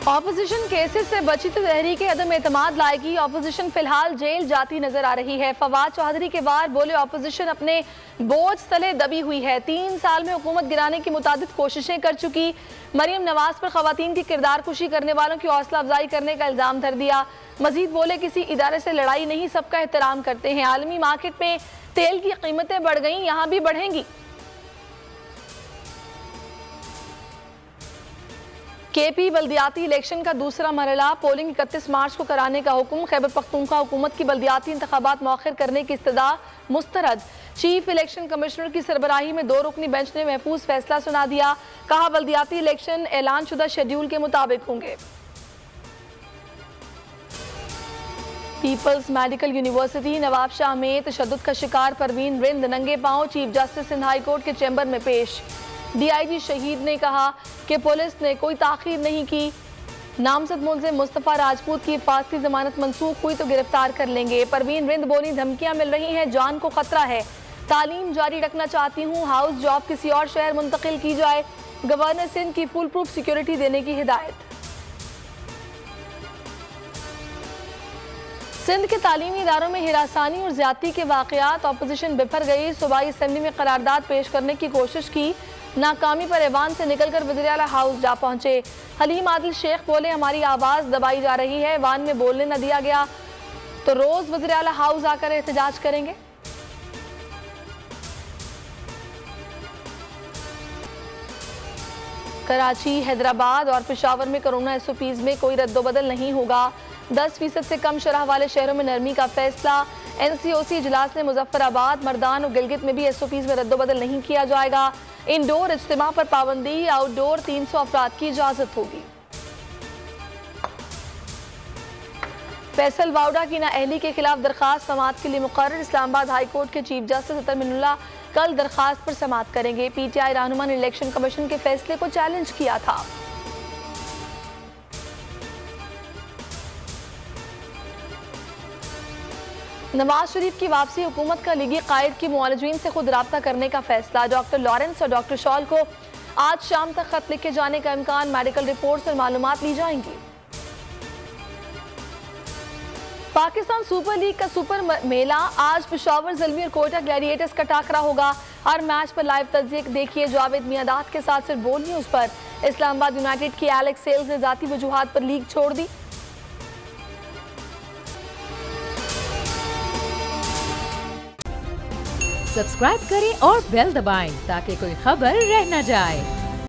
Opposition cases से बची तो तहरीक अदम एतमाद लाएगी। ऑपोजिशन फिलहाल जेल जाती नजर आ रही है। फवाद चौधरी के वार बोले ऑपोजिशन अपने बोझ तले दबी हुई है। 3 साल में हुकूमत गिराने की मुतादिद कोशिशें कर चुकी। मरियम नवाज पर खवातीन की किरदार कुशी करने वालों की हौसला अफजाई करने का इल्जाम धर दिया। मजीद बोले किसी इदारे से लड़ाई नहीं, सबका एहतराम करते हैं। आलमी मार्केट में तेल की कीमतें बढ़ गई, यहाँ भी बढ़ेंगी। केपी बल्दियाती इलेक्शन का दूसरा मरहला, पोलिंग 31 मार्च को कराने का हुक्म। खैबर पख्तूनख्वा हुकूमत की बल्दियाती इंतखाबात मौखर करने की इस्तदा मुस्तरद। चीफ इलेक्शन कमिश्नर की सरबराही में 2 रुकनी बेंच ने महफूज फैसला सुना दिया। कहा बल्दियाती इलेक्शन ऐलान शुदा शेड्यूल के मुताबिक होंगे। Peoples medical university Nawabshah में तशद्दुद का शिकार परवीन रिंद नंगे पांव chief justice Sindh high court के चैम्बर में पेश। डीआईजी शहीद ने कहा कि पुलिस ने कोई ताखीर नहीं की। नामजद मुलजिम मुस्तफ़ा राजपूत की हिफाजती जमानत मंसूख हुई तो गिरफ्तार कर लेंगे। परवीन रिंद बोली धमकियां मिल रही हैं, जान को खतरा है। तालीम जारी रखना चाहती हूँ, हाउस जॉब किसी और शहर मुंतकिल की जाए। गवर्नर सिंध की फुल प्रूफ सिक्योरिटी देने की हिदायत। सिंध के तालीमी इदारों में हिरासानी और ज्यादती के वाकयात। ऑपोजिशन बिफर गई। सूबाई असेंबली में करारदाद पेश करने की कोशिश की, नाकामी पर ऐवान से निकलकर वज़ीर आला हाउस जा पहुंचे। हलीम आदिल शेख बोले हमारी आवाज़ दबाई जा रही है, ऐवान में बोलने न दिया गया तो रोज वज़ीर आला हाउस आकर एहतजाज करेंगे। कराची, हैदराबाद और पेशावर में कोरोना एसओपीज में कोई रद्दोबदल नहीं होगा। 10% से कम शरह वाले शहरों में नरमी का फैसला। एनसीओसी इजलास ने मुजफ्फराबाद, मर्दान और गिलगित में भी एसओपीज में रद्दोबदल नहीं किया जाएगा। इंडोर इज्तिमा पर पाबंदी, आउटडोर 300 अफराद की इजाजत होगी। फैसल वाउडा की नाअहली के खिलाफ दरखास्त समाअत के लिए मुकर्रर। इस्लामाबाद हाई कोर्ट के चीफ जस्टिस अतर मिनुल्लाह कल दरखास्त पर समाअत करेंगे। पीटीआई रहनुमा ने इलेक्शन कमीशन के फैसले को चैलेंज किया था। नवाज शरीफ की वापसी, हुकूमत का लीगी कायद की मुआलजीन से खुद राब्ता करने का फैसला। डॉक्टर लॉरेंस और डॉक्टर शॉल को आज शाम तक खत लिखे जाने का इम्कान। मेडिकल रिपोर्ट्स और मालूमात ली जाएंगी। पाकिस्तान सुपर लीग का सुपर मेला आज पेशावर ज़ल्मी और कोयटा ग्लैडिएटर्स का टाकरा होगा। हर मैच पर लाइव तज्ज़िया देखिए जावेद मियादाद के साथ सिर्फ बोल न्यूज़ पर। इस्लामाबाद यूनाइटेड की एलेक्स सेल्स ने जाती वजूहात पर लीग छोड़ दी। सब्सक्राइब करें और बेल दबाएं ताकि कोई खबर रह न जाए।